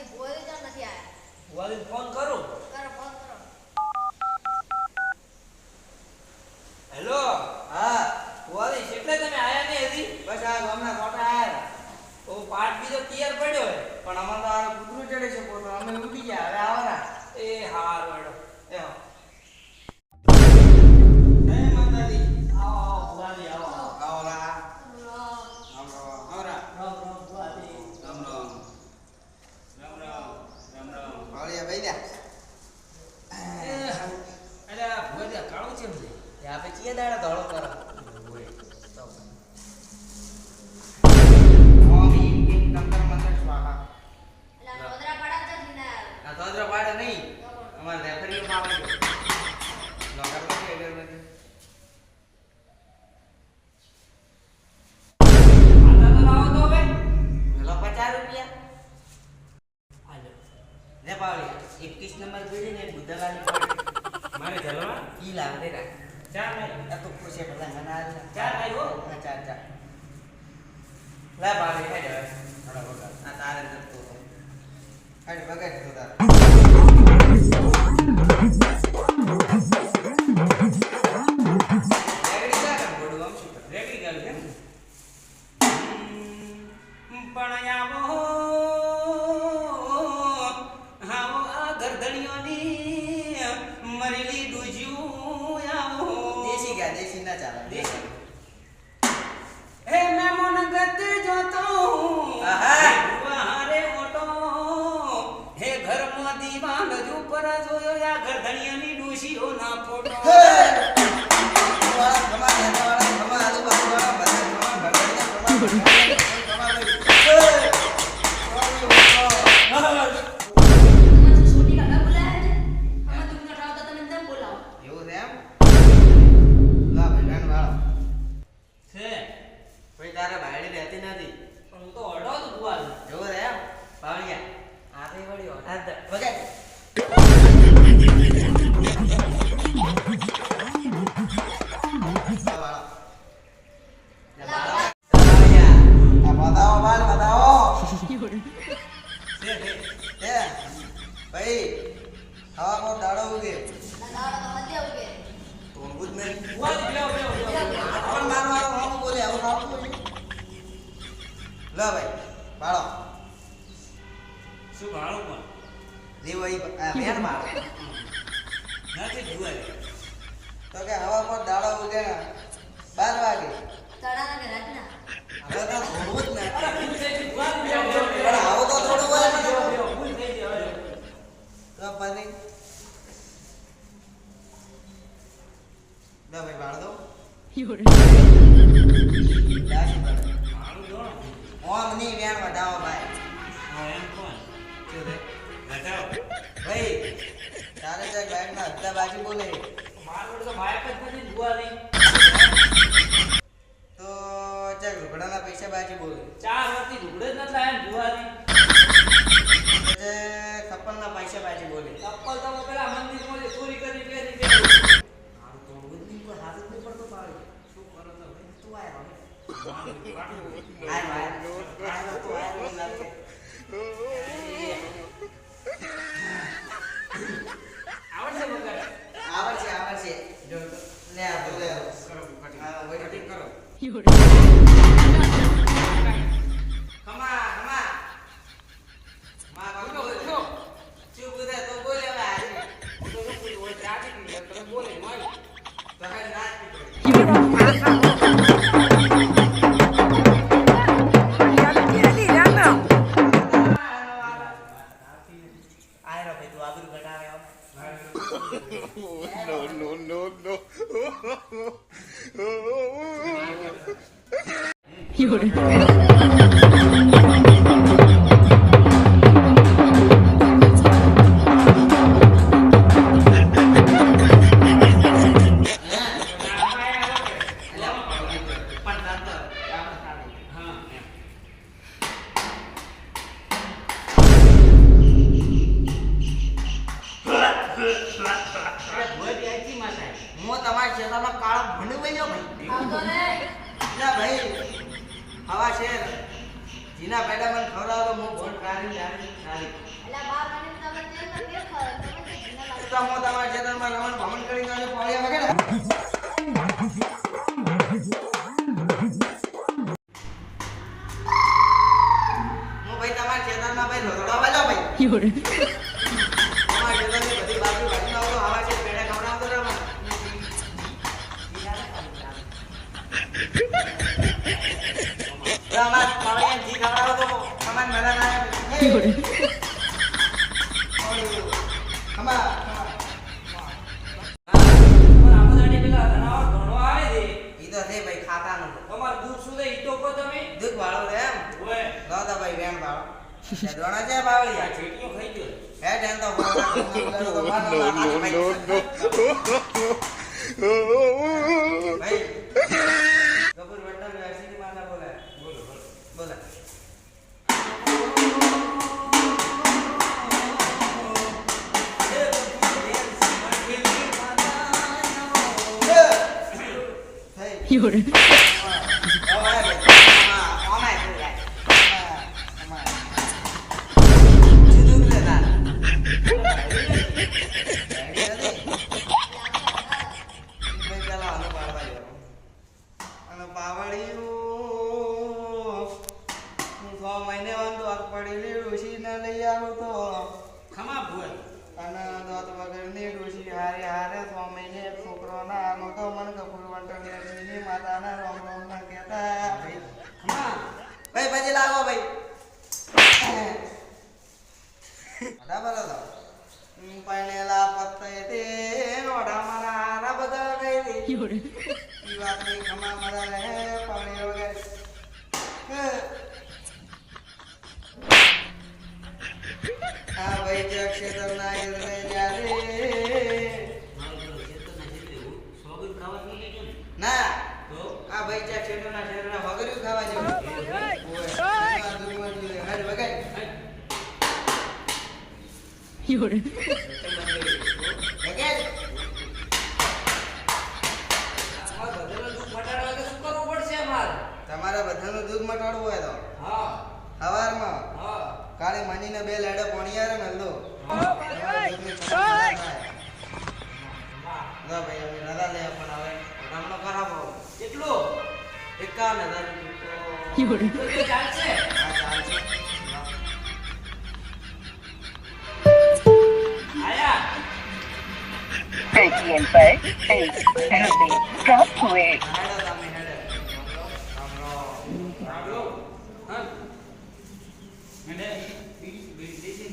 હજી ભોય જ નથી આયા. વાલી ફોન કરું. કરો ફોન કરો. હેલો. હા વાલી એટલે તમે આયા ને હજી? બસ આ ગામના કોટા આયા તો પાટ બીજો તૈયાર પડ્યો હે. પણ અમાર તો આ કૂતરું ચડે છે પોતો અમે ઉડી ગયા હવે આવવાના એ હાર વડો. એ હો જય માતાજી આવો આવો વાલી આવો. આવો રા રામ. રામ રામ આવરા રામ રામ વાલી. રામ રામ રામ રામ. રામ રામ. આવળિયા ભાઈ જા અરે આ ભોજા કાળું છે ને. એ આપે ચીએ દાડા ધોળો કરો ઓમ ઈમ ઈમ નંબર મંત્ર સ્વાહા એટલે આ નોંદરા પાડા જ નથી ના. આ ધોધરો પાડે નહીં અમાર રેફરી માં આવે છે નગર માં કે એડર નથી આના તો લાવો તો હવે. મેલો 50 રૂપિયા આજો. લે પાવળી 21 નંબર પીડી ને બુદ્ધલાની પડી મારે જલવા. ઈ લાવ દે રા ચાર નહીં. આ તો ખુશી પેલા મને આ ચાર નહીં હો. ચાર ચાર લે પાવળી ખાઈ જાય થોડા વગર આ તારે જતો તો ખાઈ બગાડ તો તાર રેગડી જા કે બોડું આમ શું રેગડી ગાલ છે. પણ આવો આવો આ ગરદણીઓની મરેલી દુજ્યું આવો. દેશી ગયા દેશી ના ચાલે દેશી. હે મેમોન ગત જોતો આહા. વારે ઓટો હે ઘરમાં દીવાન ઉપર જોયો આ ગરદણીઓની ડોશીઓ ના ફોટો. તમારે છોટી કાકા બોલાયા છે. આમાં તમને ઠાવતા તમે તેમ બોલાવો. એવું છે એમ લા ભાઈ બેન વાળો છે કોઈ તારે ભાઈડી રહેતી નથી પણ હું તો અડો તો બુઆ. એવું છે એમ પાવડિયા આ તો વળી હઠાત વગાડ ભાઈ ખાવા દાડો ઉગે ના દાડો તો નથી ઉગે. તો ઊંઘું જ નહીં બુઆ બેવ બેવ બેવ. પણ મારવાનો હમ બોલે આવું આવતું હોય લો ભાઈ બાળો શું ભાડું પણ જીવો ઈ વેણ મારો નથી બુઆ. તો કે હવા પર દાડો ઉગે ને 12 વાગે તળાના કે રાતના. હવે તો ઊંઘું જ નહીં અરે ભૂલ થઈ ગઈ બુઆ. બેવ બેવ બેવ. પણ આવો તો થોડું હોય ને બેવ બેવ. ભૂલ થઈ ગઈ હવે. તો પછી લો ભાઈ બાળ દો જાશી પડે ભાડું દો ને. ઓમ ની વેણ વધાવો ભાઈ હા એમ કોણ શું છે બતાવો. ભાઈ તારે જે ગાઈડ ના હપ્તા બાજી બોલે મારો તો બાયક જ નથી બુઆ ની. તો જે ઘોડાના પૈસા બાજી બોલે 4 વર્ષથી ઢુકડે જ નથી લાયા ને બુઆ ની. જે ખપ્પરના પૈસા બાજી બોલે ચપ્પલ તો પેલા મંદિરમાં જે ચોરી કરી પહેરી કે મારું તો ઊંઘ નહીં પણ હાથ જ નહીં પડતો પાડી શું કરો તો ભાઈ? તું આય હવે મારું આય આય તું આય રોજ લાગે આવડશે વગર આવડશે જો લે આ બોલે કરો કટિંગ. હા વઈ કટિંગ કરો. ખમા ખમા માં ઉઠો, કમ ઉઠો. ચૂપ દે તો બોલે હવે આજે હું તો શું કીધું, ઓય ત્યાંથી કીધું, તમે બોલે નહીં. તો કઈ નાચ પીટો આય રો ભાઈ તું આબરૂ ઘટાડે આવ પણ તાતો આપણે ખાલી હા, એમ. અરે ભોય આઈથી માં થાય. હું તમારા ખેતરમાં કાળો ભંડ વઈ જાઉં ભાઈ આવતો રે. ના ભાઈ હવા છે જીના પેડા મને ખવડાવો તો હું ભોટ કાઢી જાણી તો હું તમારા ખેતરમાં રમણ ભમણ કરી દઉં છું, પોળિયા વગેરે. હું ભાઈ તમારા ખેતરમાં ભાઈ રોતડવા જાઉં ભાઈ. તમારા ખેતરની બધી બાજુ બાજુ આવતો હવા છે પેડા ખવડાવતો રહો મને. તો અમારા પોળિયા જી ખવડાવો તો અમારે મજા ના આવે. ખમા પણ આ બધાને પેલા જનાવર ભણવા આવે છે ઈ તો છે ભાઈ ખાતાનું તમારું દૂધ શું છે ઈ તો કહો તમે દૂધ વાળો રે એમ ઓય લાવતા ભાઈ વેણ વાળો એ દોણા છે બાવળિયા આ છેટીઓ ખાઈ ગયો હે ટેન તો ભાઈ કપૂર વટ્ટા વેસીની માતા બોલે બોલો બોલો બોલે You're ખમા ભૂલ અને દોત વગરની ડોશી હારે હારે 6 મહિને એક છોકરો ના આનો તો મન કપૂર વંટની માતાના રોમ રોમ ના કહેતા ભાઈ ખમા ભાઈ પછી લાગો ભાઈ બરાબર હતો પાણેલા પત્તે તે નોડા મારા હારા બધા ગઈ you're ઈ વાતની ખમા મજા રહે પાણી વગર આ ભાઈ જે ક્ષેત્ર ના યરને જારે સોગન ખાવા નહીં લેજો ને ના તો આ ભાઈ જે ક્ષેત્ર ના વગર્યું ખાવા જેવું ઓય હર વગાઈ you're વગાઈ અમાર બધાનું દુઃખ મટાડવા કે શું કરવું પડશે અમારે તમારા બધાનું દુઃખ મટાડવું હોય તો હા સવારમાં હા કાળી માનીને 2 લેડે પાણી આરે ને હલદો વાહ ના ભાઈ અમે નડા લે પણ હવે હમણો ખરાબ હો કેટલો 51,000 you're તો ચાલશે આ ચાલશે આયા 30 and 5, 8, penalty, drop to it. હેડો તમે હેડે રામરો રાબલો હા મને બીડી દેશે